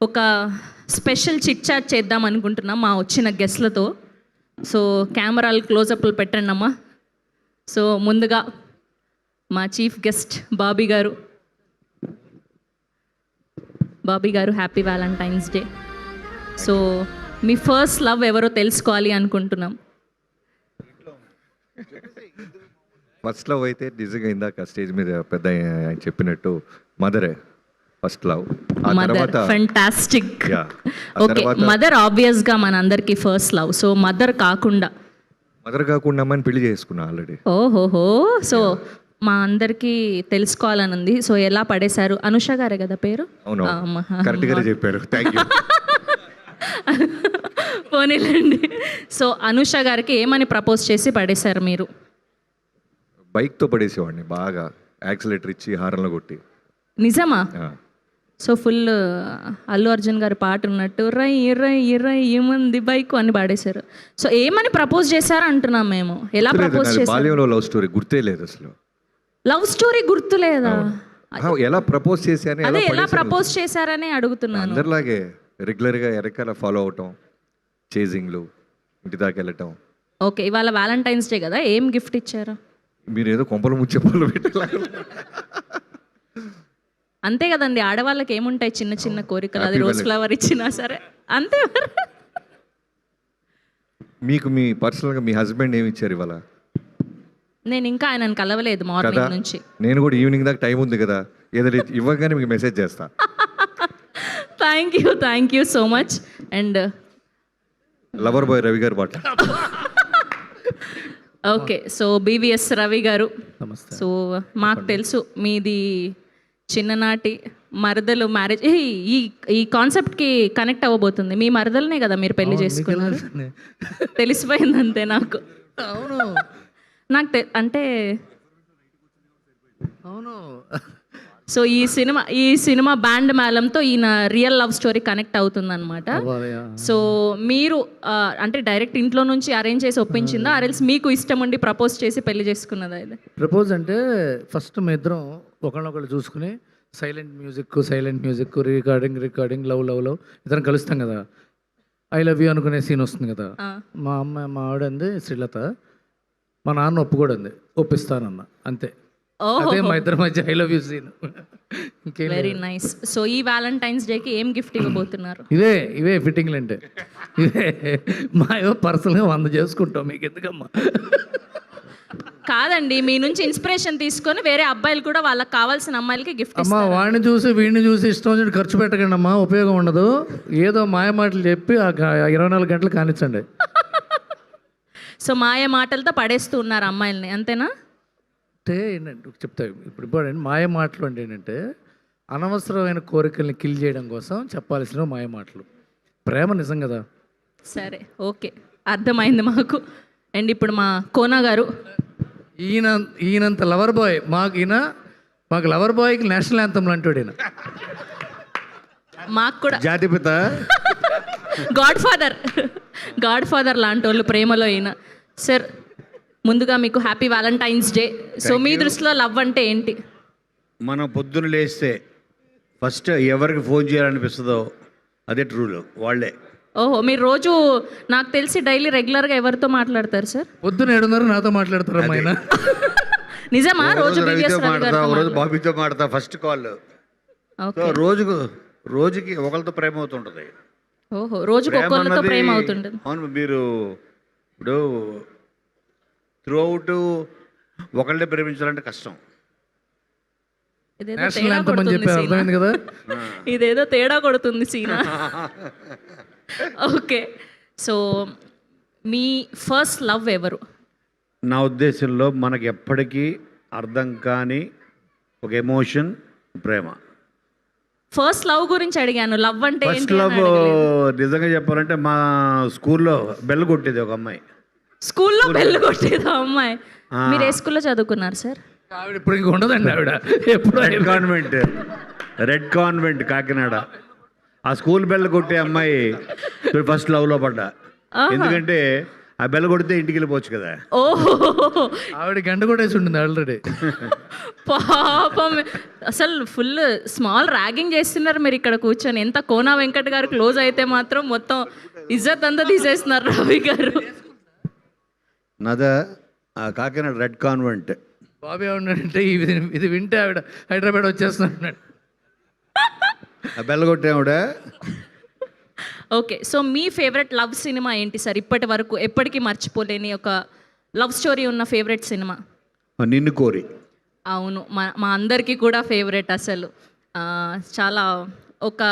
ఒక special chit chat చేద్దాం అనుకుంటున్నాం మా వచ్చిన గెస్ట్లతో. సో కెమెరాలు క్లోజప్లు పెట్టండి అమ్మా. సో ముందుగా మా చీఫ్ గెస్ట్ బాబీ గారు. బాబీ గారు, హ్యాపీ వ్యాలంటైన్స్ డే. సో మీ ఫస్ట్ లవ్ ఎవరో తెలుసుకోవాలి అనుకుంటున్నాం. ఫస్ట్ లవ్ అయితే నిజంగా ఇందాక స్టేజ్ మీద పెద్ద ఆయన చెప్పినట్టు మదరే first love. Mother, fantastic. Okay, mother obvious గా మన అందరికి ఫస్ట్ లవ్. సో మదర్ కాకుండా అమ్మని పెళ్లి చేసుకున్నా ఆల్రెడీ. ఓహోహో, సో మా అందరికి తెలుసుకోవాలని ఉంది. సో ఎలా పడేశారు? అనుష గారే కదా పేరు? అవును, కరెక్ట్ గానే చెప్పారు. థాంక్యూ. పోనీలేండి. సో అనుష గారికి ఏమని ప్రపోజ్ చేసి పడేశారు మీరు? బైక్తో పడేసేవాడిని, బాగా యాక్సిలేటర్ ఇచ్చి హారంలో కొట్టి. నిజమా? సో ఫుల్ అల్లు అర్జున్ గారి పాట ఉన్నట్టు రై రై రై ఏమంది బైక్ అని పాడేశారు. సో ఏమని ప్రపోజ్ చేశారు అంటున్నాం మేము. ఎలా ప్రపోజ్ చేశారు? బాల్యంలో లవ్ స్టోరీ గుర్తే లేదు అసలు. లవ్ స్టోరీ గుర్తులేదా? ఎలా ప్రపోజ్ చేశాను, అదే ఎలా ప్రపోజ్ చేశారని అడుగుతున్నాను. అందరిలాగే రెగ్యులర్గా ఎరకాల ఫాలో అవటం, చేజింగ్లు, ఇంటి దాకా వెళ్ళటం. ఓకే, ఇవాళ వ్యాలంటైన్స్ డే కదా, ఏం గిఫ్ట్ ఇచ్చారు? మీరు ఏదో కొంపలు ముచ్చే పనులు పెట్టారు. అంతే కదండి, ఆడవాళ్ళకి ఏముంటాయి చిన్న చిన్న కోరికలు. అది రోజ్ ఫ్లవర్ ఇచ్చినా సరే అంతే. మీకు మీ పర్సనల్గా మీ హస్బెండ్ ఏమి ఇచ్చారు ఇవాళ? నేను ఇంకా ఆయనను కలవలేదు మార్నింగ్ నుంచి. నేను కూడా ఈవినింగ్ దాకా టైం ఉంది కదా, ఏదైనా ఇవ్వగానే మీకు మెసేజ్ చేస్తా. Thank you so much. And lover boy Ravi గారు పాట. ఓకే, సో బీవీఎస్ రవి గారు, సో మాకు తెలుసు మీది చిన్ననాటి మరదలు మ్యారేజ్. ఈ కాన్సెప్ట్కి కనెక్ట్ అవ్వబోతుంది. మీ మరదలనే కదా మీరు పెళ్లి చేసుకున్నారు? తెలిసిపోయింది అంతే నాకు. అవును, నాకు అంటే అవును. సో ఈ సినిమా బ్యాండ్ మేళంతో ఈయన రియల్ లవ్ స్టోరీ కనెక్ట్ అవుతుంది అనమాట. సో మీరు అంటే డైరెక్ట్ ఇంట్లో నుంచి అరేంజ్ చేసి ఒప్పించిందా, ఆర్ఎల్స్ మీకు ఇష్టం ఉండి ప్రపోజ్ చేసి పెళ్లి చేసుకున్నదా? ఇది ప్రపోజ్ అంటే ఫస్ట్ మీ ఇద్దరం ఒకళ్ళనొకళ్ళు చూసుకుని సైలెంట్ మ్యూజిక్ రికార్డింగ్ లవ్ ఇద్దరం కలుస్తాం కదా. ఐ లవ్ యూ అనుకునే సీన్ వస్తుంది కదా. మా ఆవిడ అంది శ్రీలత, మా నాన్న ఒప్పుకోడండి, ఒప్పిస్తానన్న, అంతే. అదే మా ఇద్దరి మధ్య I love you seen. Very nice. So ఈ వ్యాలంటైన్స్ డేకి ఏం గిఫ్ట్ ఇవ్వబోతున్నారు? ఇవే ఫిట్టింగ్లు అంటే ఇవే మా పర్సనల్గా 100 చేసుకుంటాం, మీకు ఎందుకమ్మా? కాదండి, మీ నుంచి ఇన్స్పిరేషన్ తీసుకొని వేరే అబ్బాయిలు కూడా వాళ్ళకి కావాల్సిన అమ్మాయిలకి గిఫ్ట్. అమ్మా, వాడిని చూసి వీడిని చూసి ఇష్టం వచ్చి ఖర్చు పెట్టకండి అమ్మా, ఉపయోగం ఉండదు. ఏదో మాయ మాటలు చెప్పి ఆ 24 గంటలు కానిచ్చండి. సో మాయ మాటలతో పడేస్తూ ఉన్నారు అమ్మాయిల్ని, అంతేనా? అంటే ఏంటంటే చెప్తా, ఇప్పుడు మాయ మాటలు అంటే ఏంటంటే అనవసరమైన కోరికల్ని కిల్ చేయడం కోసం చెప్పాల్సిన మాయ మాటలు. ప్రేమ నిజం కదా. ఓకే, అర్థమైంది మాకు. అండ్ ఇప్పుడు మా కోనా గారు, ఈయనంత లవర్ బాయ్ మాకు లవర్ బాయ్కి నేషనల్ యాంథమ్ లాంటి ఈయన. మాకు కూడా జాతిపిత, గాడ్ ఫాదర్ లాంటి వాళ్ళు ప్రేమలో అయినా. సార్ ముందుగా మీకు హ్యాపీ వ్యాలంటైన్స్ డే. సో మీ దృష్టిలో లవ్ అంటే ఏంటి? మనం పొద్దున లేస్తే ఫస్ట్ ఎవరికి ఫోన్ చేయాలనిపిస్తుందో అదే ట్రూలు వాళ్ళే. ఓహో, మీరు రోజు నాకు తెలిసి డైలీ రెగ్యులర్గా ఎవరితో మాట్లాడతారు సార్? పొద్దున 7:30 నాతో మాట్లాడతారు ఆయన. నిజమా? రోజు రోజు బాబీతో మాడతా ఫస్ట్ కాల్. రోజుకి ఒకరితో ప్రేమ అవుతుంటది. ఓహో, రోజుకి ఒకరితో ప్రేమ అవుతుంటది. అవును, మీరు ఇప్పుడు త్రూ అవుట్ ఒకళ్ళే ప్రేమించాలంటే కష్టం. ఇదేదో తేడా కొడుతుంది సీనా. ఓకే, సో మీ ఫస్ట్ లవ్ ఎవరు? నా ఉద్దేశంలో మనకి ఎప్పటికీ అర్థం కాని ఒక ఎమోషన్ ప్రేమ. ఫస్ట్ లవ్ గురించి అడిగాను, లవ్ అంటే ఫస్ట్ లవ్ నిజంగా చెప్పాలంటే మా స్కూల్లో బెల్ కొట్టేది ఒక అమ్మాయి. స్కూల్లో బెల్ కొట్టేదా అమ్మాయి? మీరు ఏ స్కూల్లో చదువుకున్నారు సార్? ఆవిడ ఇప్పుడు ఇంక ఉండదండి, ఆవిడ ఎప్పుడు రెడ్ కాన్వెంట్ కాకినాడ. ఆ స్కూల్ బెల్ కొట్టే అమ్మాయి ఫస్ట్ లవ్లో పడ్డా. ఎందుకంటే ఆ బెల్ల కొడితే ఇంటికి వెళ్ళిపోవచ్చు కదా. ఓహో ఆవిడ గంట కూడా వేసి ఉంటుంది ఆల్రెడీ. పాపం అసలు ఫుల్ స్మాల్ ర్యాగింగ్ చేస్తున్నారు మీరు ఇక్కడ కూర్చొని. ఎంత కోనా వెంకట్ గారు క్లోజ్ అయితే మాత్రం మొత్తం ఇజ్జత్ అంతా తీసేస్తున్నారు రవి గారు. నాదా కాకినాడ రెడ్ కాన్వెంట్. బాబీ ఏమన్నాడంటే ఇది వింటే ఆవిడ హైదరాబాద్ వచ్చేస్తున్నాడు. ఆ బెల్ల కొట్టావిడ. ఓకే, సో మీ ఫేవరెట్ లవ్ సినిమా ఏంటి సార్? ఇప్పటి వరకు ఎప్పటికీ మర్చిపోలేని ఒక లవ్ స్టోరీ ఉన్న ఫేవరెట్ సినిమా? నిన్ను కోరి. అవును, మా అందరికీ కూడా ఫేవరెట్. అసలు చాలా ఒక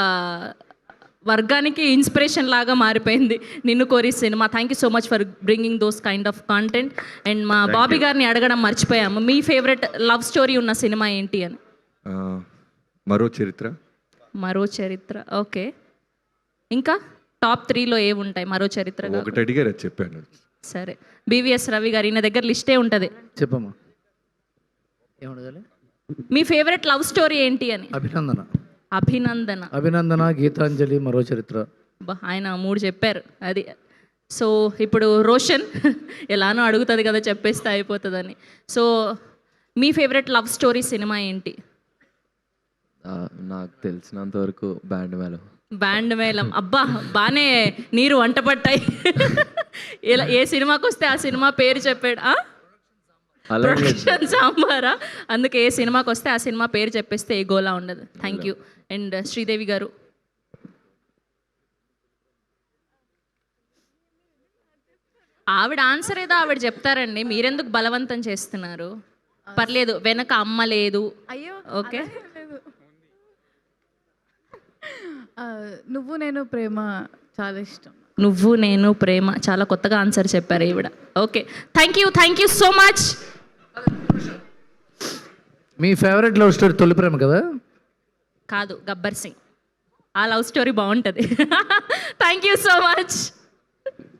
వర్గానికి ఇన్స్పిరేషన్ లాగా మారిపోయింది నిన్ను కోరి cinema. Thank you so much for bringing those kind of content. And మా బాబీ గారిని అడగడం మర్చిపోయాము, మీ ఫేవరెట్ లవ్ స్టోరీ ఉన్న సినిమా ఏంటి అని. మరో చరిత్ర. మరో చరిత్ర, ఓకే. ఇంకా టాప్ 3లో ఏవి ఉంటాయి మరో చరిత్ర? ఒకటి అడిగారు అది చెప్పాను. సరే, బీవీఎస్ రవి గారు, ఈయన దగ్గర లిస్టే ఉంటుంది. చెప్పమ్మా, ఏమడగాలి? మీ ఫేవరెట్ లవ్ స్టోరీ ఏంటి అని. అభినందన. అభినందన, అభినందన, గీతాంజలి, మరో చరిత్ర. ఆయన 3 చెప్పారు. అది సో ఇప్పుడు రోషన్ ఎలానో అడుగుతుంది కదా, చెప్పేస్తే అయిపోతుందని. సో మీ ఫేవరెట్ లవ్ స్టోరీ సినిమా ఏంటి? నాకు తెలిసినంత వరకు బ్యాండ్ మేళం. అబ్బా, బాగానే నీరు వంట పట్టాయి. ఇలా ఏ సినిమాకి వస్తే ఆ సినిమా పేరు చెప్పాడు. ప్రొడక్షన్ సాంబారా? అందుకే ఏ సినిమాకి వస్తే ఆ సినిమా పేరు చెప్పేస్తే ఏ గోలా ఉండదు. Thank you. అండ్ శ్రీదేవి గారు, ఆవిడ ఆన్సర్ ఏదో ఆవిడ చెప్తారండి, మీరెందుకు బలవంతం చేస్తున్నారు? పర్లేదు, వెనక అమ్మ లేదు. అయ్యో, ఓకే. నువ్వు నేను ప్రేమ చాలా ఇష్టం. నువ్వు నేను ప్రేమ, చాలా కొత్తగా ఆన్సర్ చెప్పారు ఈవిడ. Okay, thank you so much. Me favourite love story తొలి ప్రేమ కదా? కాదు, గబ్బర్ సింగ్. ఆ లవ్ స్టోరీ బాగుంటుంది. Thank you so much.